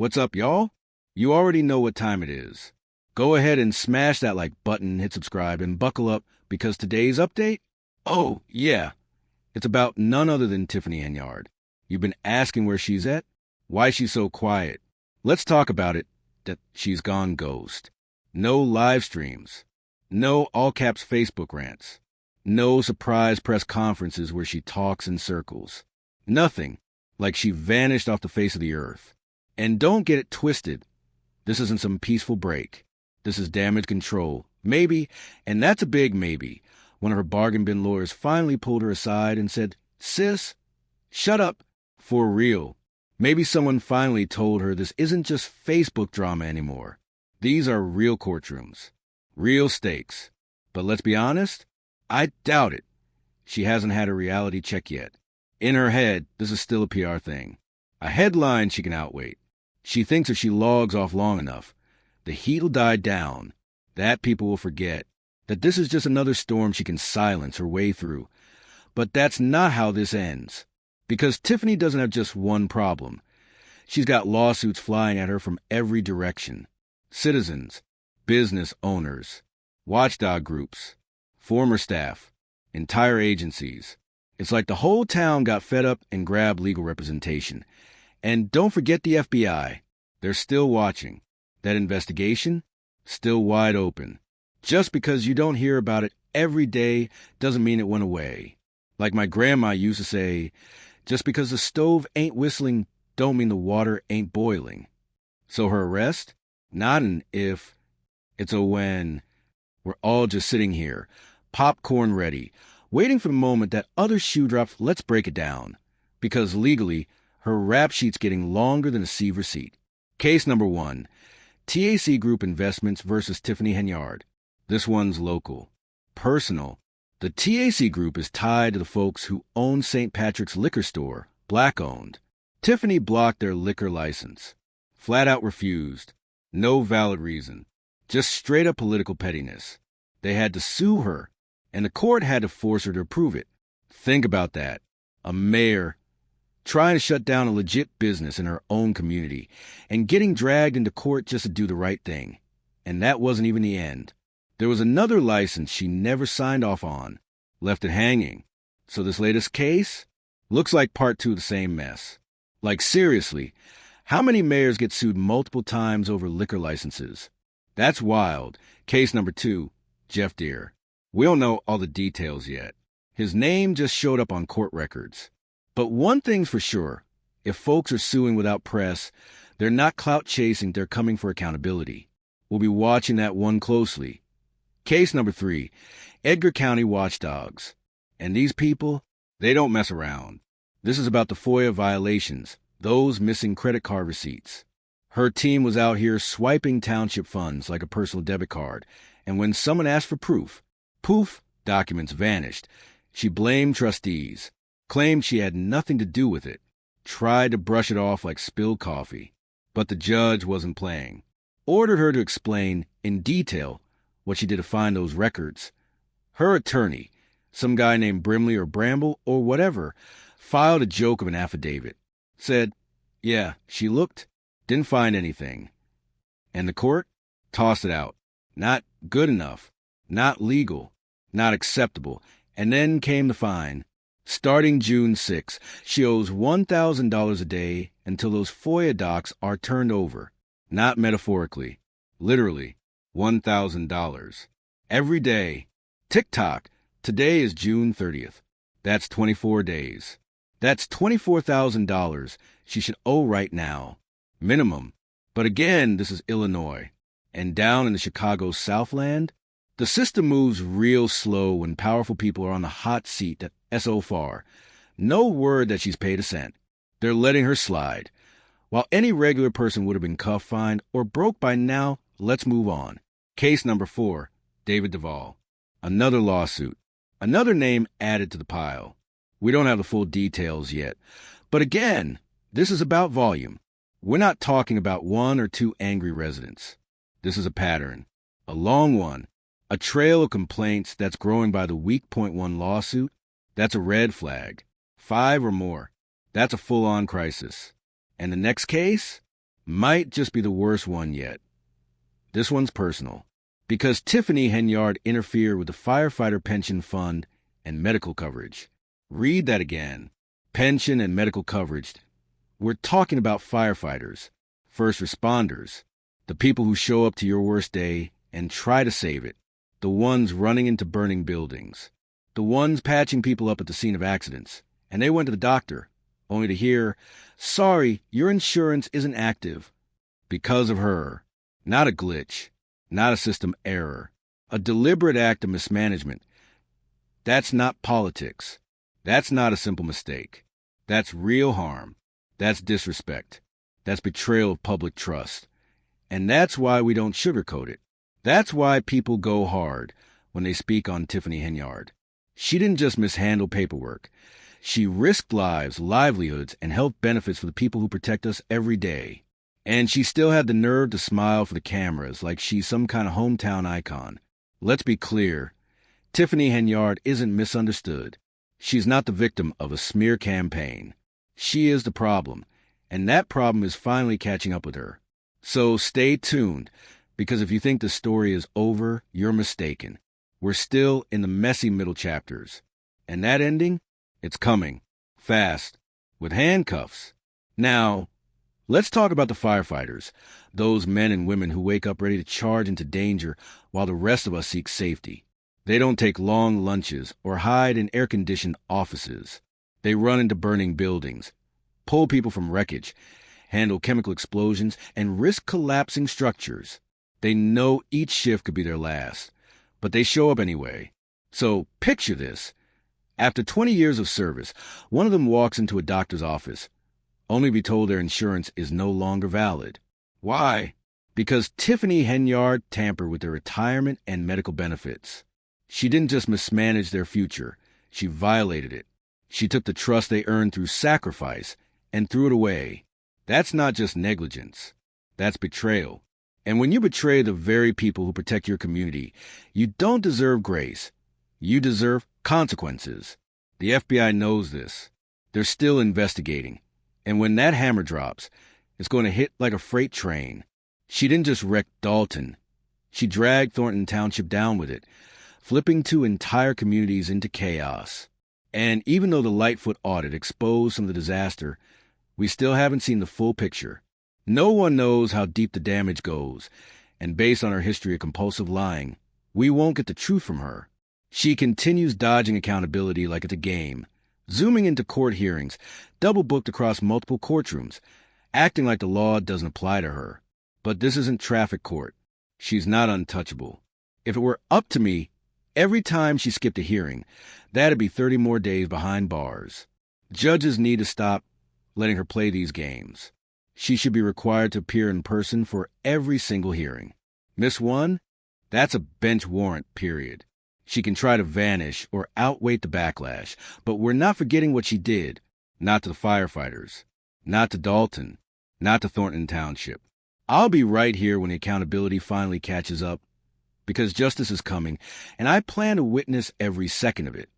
What's up, y'all? You already know what time it is. Go ahead and smash that like button, hit subscribe, and buckle up because today's update? Oh, yeah. It's about none other than Tiffany Henyard. You've been asking where she's at? Why she's so quiet? Let's talk about it, that she's gone ghost. No live streams. No all-caps Facebook rants. No surprise press conferences where she talks in circles. Nothing. Like she vanished off the face of the earth. And don't get it twisted. This isn't some peaceful break. This is damage control. Maybe, and that's a big maybe, one of her bargain bin lawyers finally pulled her aside and said, "Sis, shut up. For real." Maybe someone finally told her this isn't just Facebook drama anymore. These are real courtrooms. Real stakes. But let's be honest, I doubt it. She hasn't had a reality check yet. In her head, this is still a PR thing. A headline she can outwait. She thinks if she logs off long enough, the heat will die down. That people will forget. That this is just another storm she can silence her way through. But that's not how this ends. Because Tiffany doesn't have just one problem. She's got lawsuits flying at her from every direction. Citizens, business owners, watchdog groups, former staff, entire agencies. It's like the whole town got fed up and grabbed legal representation. And don't forget the FBI. They're still watching. That investigation, still wide open. Just because you don't hear about it every day doesn't mean it went away. Like my grandma used to say, just because the stove ain't whistling don't mean the water ain't boiling. So her arrest? Not an if, it's a when. We're all just sitting here, popcorn ready, waiting for the moment that other shoe drops. Let's break it down. Because legally, her rap sheet's getting longer than a C receipt. Case number 1, TAC Group Investments versus Tiffany Henyard. This one's local. Personal. The TAC Group is tied to the folks who own St. Patrick's liquor store, black-owned. Tiffany blocked their liquor license. Flat out refused. No valid reason. Just straight-up political pettiness. They had to sue her, and the court had to force her to prove it. Think about that. A mayor trying to shut down a legit business in her own community and getting dragged into court just to do the right thing. And that wasn't even the end. There was another license she never signed off on, left it hanging. So this latest case looks like part 2 of the same mess. Like seriously, how many mayors get sued multiple times over liquor licenses? That's wild. Case number 2, Jeff Deere. We don't know all the details yet. His name just showed up on court records. But one thing's for sure, if folks are suing without press, they're not clout chasing, they're coming for accountability. We'll be watching that one closely. Case number 3, Edgar County Watchdogs. And these people, they don't mess around. This is about the FOIA violations, those missing credit card receipts. Her team was out here swiping township funds like a personal debit card, and when someone asked for proof, poof, documents vanished. She blamed trustees, claimed she had nothing to do with it, tried to brush it off like spilled coffee. But the judge wasn't playing. Ordered her to explain in detail what she did to find those records. Her attorney, some guy named Brimley or Bramble or whatever, filed a joke of an affidavit. Said, yeah, she looked, didn't find anything. And the court tossed it out. Not good enough, not legal, not acceptable. And then came the fine. Starting June 6, she owes $1,000 a day until those FOIA docs are turned over. Not metaphorically, literally, $1,000. Every day. Tick-tock, today is June 30th. That's 24 days. That's $24,000 she should owe right now. Minimum. But again, this is Illinois. And down in the Chicago Southland, the system moves real slow when powerful people are on the hot seat so far. No word that she's paid a cent. They're letting her slide. While any regular person would have been cuffed, fined, or broke by now, let's move on. Case number 4, David Duvall. Another lawsuit. Another name added to the pile. We don't have the full details yet. But again, this is about volume. We're not talking about 1 or 2 angry residents. This is a pattern. A long one. A trail of complaints that's growing by the week. .1 lawsuit. That's a red flag. 5 or more. That's a full-on crisis. And the next case? might just be the worst one yet. This one's personal, because Tiffany Henyard interfered with the firefighter pension fund and medical coverage. Read that again. Pension and medical coverage. We're talking about firefighters, first responders, the people who show up to your worst day and try to save it, the ones running into burning buildings, the ones patching people up at the scene of accidents. And they went to the doctor, only to hear, "Sorry, your insurance isn't active." Because of her. Not a glitch, not a system error, a deliberate act of mismanagement. That's not politics. That's not a simple mistake. That's real harm. That's disrespect. That's betrayal of public trust. And that's why we don't sugarcoat it. That's why people go hard when they speak on Tiffany Henyard. She didn't just mishandle paperwork. She risked lives, livelihoods, and health benefits for the people who protect us every day. And she still had the nerve to smile for the cameras like she's some kind of hometown icon. Let's be clear. Tiffany Henyard isn't misunderstood. She's not the victim of a smear campaign. She is the problem, and that problem is finally catching up with her. So stay tuned, because if you think the story is over, you're mistaken. We're still in the messy middle chapters. And that ending? It's coming. Fast. With handcuffs. Now, let's talk about the firefighters, those men and women who wake up ready to charge into danger while the rest of us seek safety. They don't take long lunches or hide in air-conditioned offices. They run into burning buildings, pull people from wreckage, handle chemical explosions, and risk collapsing structures. They know each shift could be their last, but they show up anyway. So picture this. After 20 years of service, one of them walks into a doctor's office, only to be told their insurance is no longer valid. Why? Because Tiffany Henyard tampered with their retirement and medical benefits. She didn't just mismanage their future, she violated it. She took the trust they earned through sacrifice and threw it away. That's not just negligence. That's betrayal. And when you betray the very people who protect your community, you don't deserve grace. You deserve consequences. The FBI knows this. They're still investigating. And when that hammer drops, it's going to hit like a freight train. She didn't just wreck Dalton. She dragged Thornton Township down with it, flipping two entire communities into chaos. And even though the Lightfoot audit exposed some of the disaster, we still haven't seen the full picture. No one knows how deep the damage goes, and based on her history of compulsive lying, we won't get the truth from her. She continues dodging accountability like it's a game, zooming into court hearings, double-booked across multiple courtrooms, acting like the law doesn't apply to her. But this isn't traffic court. She's not untouchable. If it were up to me, every time she skipped a hearing, that'd be 30 more days behind bars. Judges need to stop letting her play these games. She should be required to appear in person for every single hearing. Miss one? That's a bench warrant, period. She can try to vanish or outweight the backlash, but we're not forgetting what she did. Not to the firefighters. Not to Dalton. Not to Thornton Township. I'll be right here when the accountability finally catches up, because justice is coming, and I plan to witness every second of it.